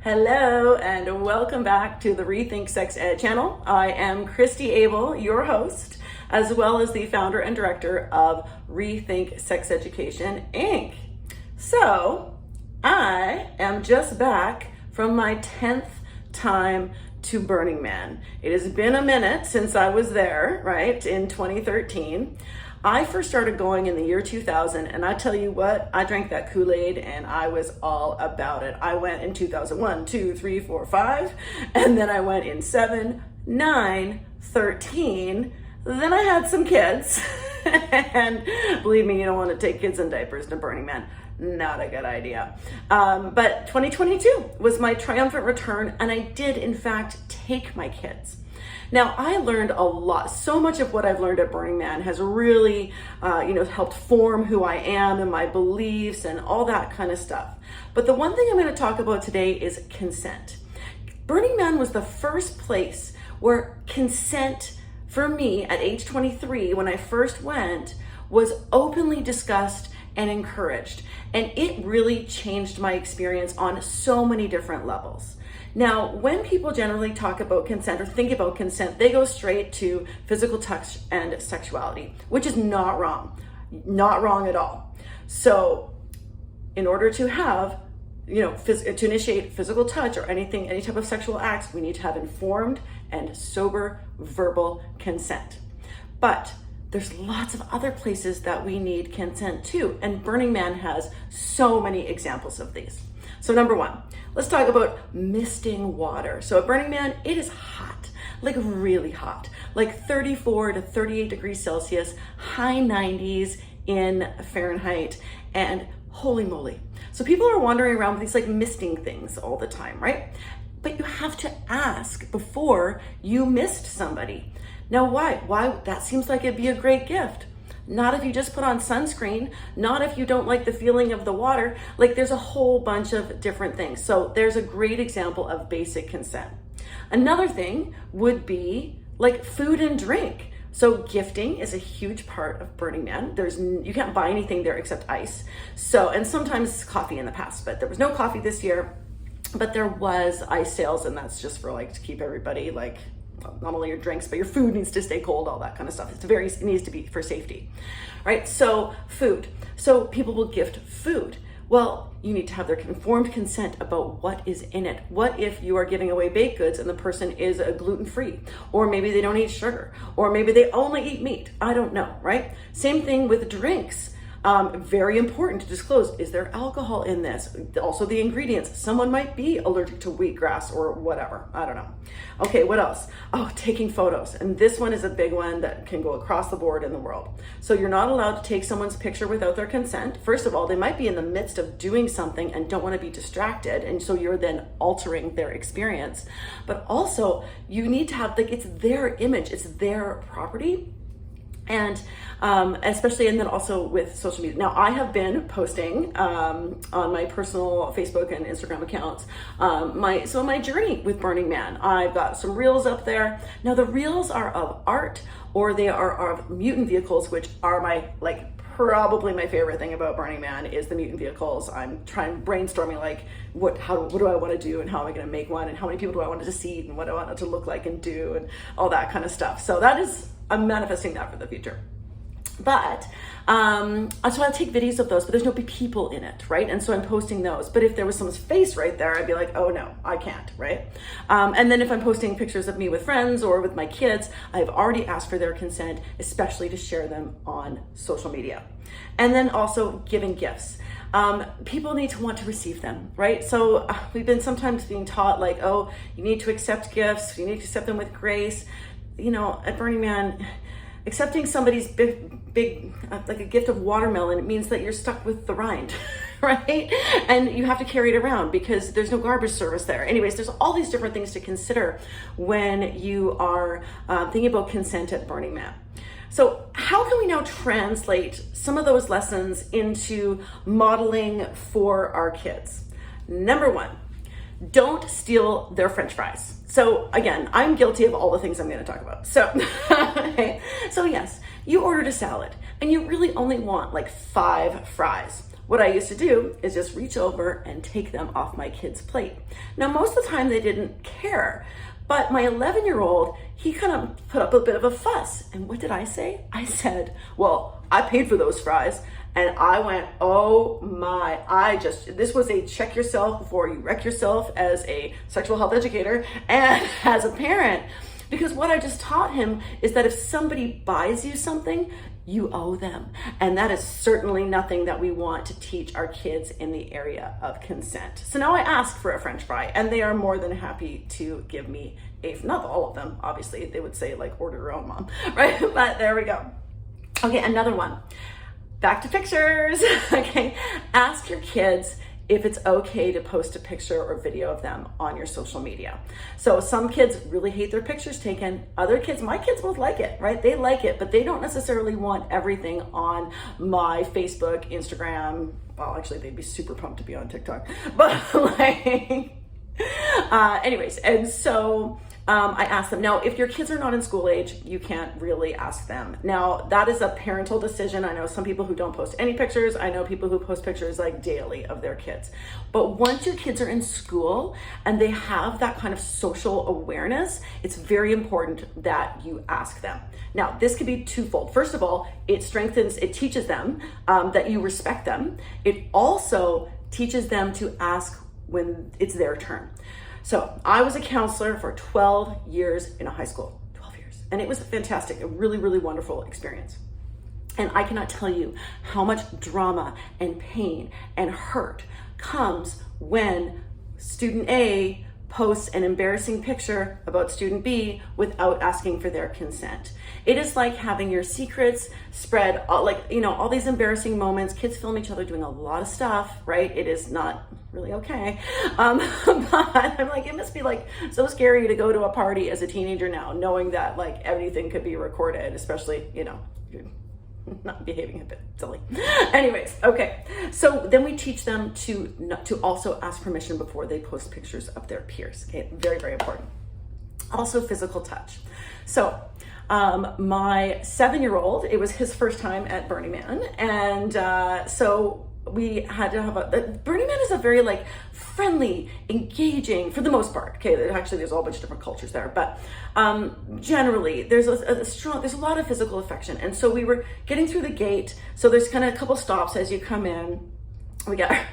Hello and welcome back to the Rethink Sex Ed channel. I am Christy Abel, your host, as well as the founder and director of Rethink Sex Education, Inc. So I am just back from my 10th time to Burning Man. It has been a minute since I was there, right, in 2013. I first started going in the year 2000, and I tell you what, I drank that Kool-Aid and I was all about it. I went in 2001, 2, 3, 4, 5, and then I went in 7, 9, 13. Then I had some kids, and believe me, you don't want to take kids in diapers to Burning Man. Not a good idea. But 2022 was my triumphant return, and I did, in fact, take my kids. Now, I learned a lot. So much of what I've learned at Burning Man has really, helped form who I am and my beliefs and all that kind of stuff. But the one thing I'm going to talk about today is consent. Burning Man was the first place where consent for me at age 23, when I first went, was openly discussed and encouraged. And it really changed my experience on so many different levels. Now, when people generally talk about consent or think about consent, they go straight to physical touch and sexuality, which is not wrong at all. So in order to have, to initiate physical touch or any type of sexual acts, we need to have informed and sober verbal consent. But there's lots of other places that we need consent too, and Burning Man has so many examples of these. So number one, let's talk about misting water. So at Burning Man, it is hot, like really hot, like 34 to 38 degrees Celsius, high 90s in Fahrenheit, and holy moly. So people are wandering around with these like misting things all the time, right? But you have to ask before you mist somebody. Now, why? That seems like it'd be a great gift. Not if you just put on sunscreen, not if you don't like the feeling of the water. Like there's a whole bunch of different things. So there's a great example of basic consent. Another thing would be like food and drink. So gifting is a huge part of Burning Man. You can't buy anything there except ice. So, and sometimes coffee in the past, but there was no coffee this year, but there was ice sales, and that's just for to keep everybody not only your drinks, but your food needs to stay cold, all that kind of stuff. It needs to be for safety, right? So food. So people will gift food. Well, you need to have their informed consent about what is in it. What if you are giving away baked goods and the person is gluten-free, or maybe they don't eat sugar, or maybe they only eat meat? I don't know, right? Same thing with drinks. Very important to disclose, is there alcohol in this? Also the ingredients. Someone might be allergic to wheatgrass or whatever. I don't know. Okay, what else? Oh, taking photos. And this one is a big one that can go across the board in the world. So you're not allowed to take someone's picture without their consent. First of all, they might be in the midst of doing something and don't want to be distracted. And so you're then altering their experience. But also you need to have, it's their image, it's their property. And especially, and then also with social media. Now, I have been posting on my personal Facebook and Instagram accounts my journey with Burning Man. I've got some reels up there. Now, the reels are of art, or they are of mutant vehicles, which are probably my favorite thing about Burning Man is the mutant vehicles. I'm brainstorming what do I want to do, and how am I going to make one, and how many people do I want it to see, and what do I want it to look like and do, and all that kind of stuff. So I'm manifesting that for the future. But so I'll take videos of those, but there's no big people in it, right? And so I'm posting those. But if there was someone's face right there, I'd be like, oh no, I can't, right? And then if I'm posting pictures of me with friends or with my kids, I've already asked for their consent, especially to share them on social media. And then also giving gifts. People need to want to receive them, right? So we've been sometimes being taught oh, you need to accept gifts, you need to accept them with grace. At Burning Man, accepting somebody's big like a gift of watermelon, it means that you're stuck with the rind, right? And you have to carry it around because there's no garbage service there. Anyways, there's all these different things to consider when you are thinking about consent at Burning Man. So how can we now translate some of those lessons into modeling for our kids? Number one, don't steal their French fries. So again, I'm guilty of all the things I'm going to talk about. So, okay. So yes, you ordered a salad and you really only want 5 fries. what I used to do is just reach over and take them off my kid's plate. Now, most of the time they didn't care, but my 11-year-old, he kind of put up a bit of a fuss. And what did I say? I said, well, I paid for those fries. And I went, oh my, this was a check yourself before you wreck yourself as a sexual health educator and as a parent. Because what I just taught him is that if somebody buys you something, you owe them. And that is certainly nothing that we want to teach our kids in the area of consent. So now I ask for a French fry, and they are more than happy to give me not all of them, obviously. They would say, like, order your own, mom, right? But there we go. Okay, another one. Back to pictures, okay? Ask your kids if it's okay to post a picture or video of them on your social media. So some kids really hate their pictures taken. Other kids, my kids both like it, right? They like it, but they don't necessarily want everything on my Facebook, Instagram. Well, actually, they'd be super pumped to be on TikTok. But like, anyways, and so I asked them. Now, if your kids are not in school age, you can't really ask them. Now, that is a parental decision. I know some people who don't post any pictures. I know people who post pictures like daily of their kids. But once your kids are in school and they have that kind of social awareness, it's very important that you ask them. Now, this could be twofold. First of all, it teaches them that you respect them. It also teaches them to ask when it's their turn. So I was a counselor for 12 years in a high school, 12 years. And it was fantastic, a really, really wonderful experience. And I cannot tell you how much drama and pain and hurt comes when student A posts an embarrassing picture about student B without asking for their consent. It is like having your secrets spread, all these embarrassing moments. Kids film each other doing a lot of stuff, right? It is not really okay. But I'm like, it must be like so scary to go to a party as a teenager now, knowing that like everything could be recorded, especially, you're not behaving a bit silly. Anyways, okay. So then we teach them to also ask permission before they post pictures of their peers. Okay, very, very important. Also physical touch. So my 7-year-old, it was his first time at Burning Man. And so we had to have Burning Man is a very like friendly, engaging, for the most part. Okay, actually there's a whole bunch of different cultures there, but generally there's there's a lot of physical affection. And so we were getting through the gate. So there's kind of a couple stops as you come in. Our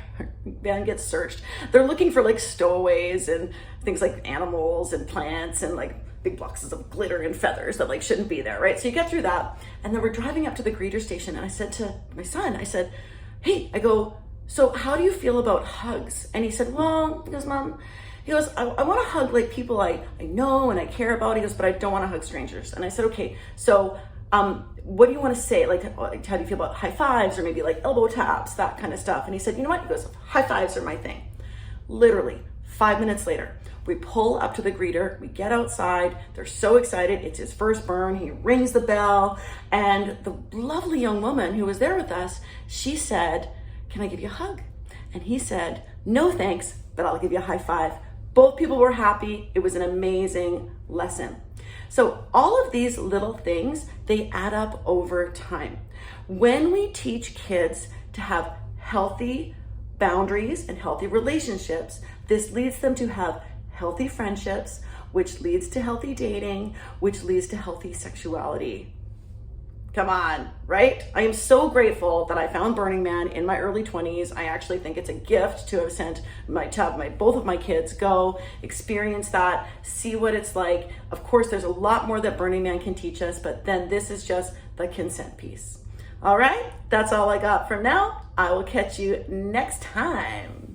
van gets searched. They're looking for like stowaways and things like animals and plants and like big boxes of glitter and feathers that like shouldn't be there, right? So you get through that, and then we're driving up to the greeter station, and I said to my son, I said, hey, I go, so how do you feel about hugs? And he said, well, he goes, Mom, I want to hug like people I know and I care about. He goes, but I don't want to hug strangers. And I said, okay, so what do you want to say? Like, how do you feel about high fives or maybe like elbow taps, that kind of stuff? And he said, you know what? He goes, high fives are my thing. Literally 5 minutes later, we pull up to the greeter, we get outside, they're so excited, it's his first burn, he rings the bell, and the lovely young woman who was there with us, she said, can I give you a hug? And he said, no thanks, but I'll give you a high five. Both people were happy, it was an amazing lesson. So all of these little things, they add up over time. When we teach kids to have healthy boundaries and healthy relationships, this leads them to have healthy friendships, which leads to healthy dating, which leads to healthy sexuality. Come on, right? I am so grateful that I found Burning Man in my early 20s. I actually think it's a gift to have sent both of my kids go experience that, see what it's like. Of course, there's a lot more that Burning Man can teach us, but then this is just the consent piece. All right, that's all I got for now. I will catch you next time.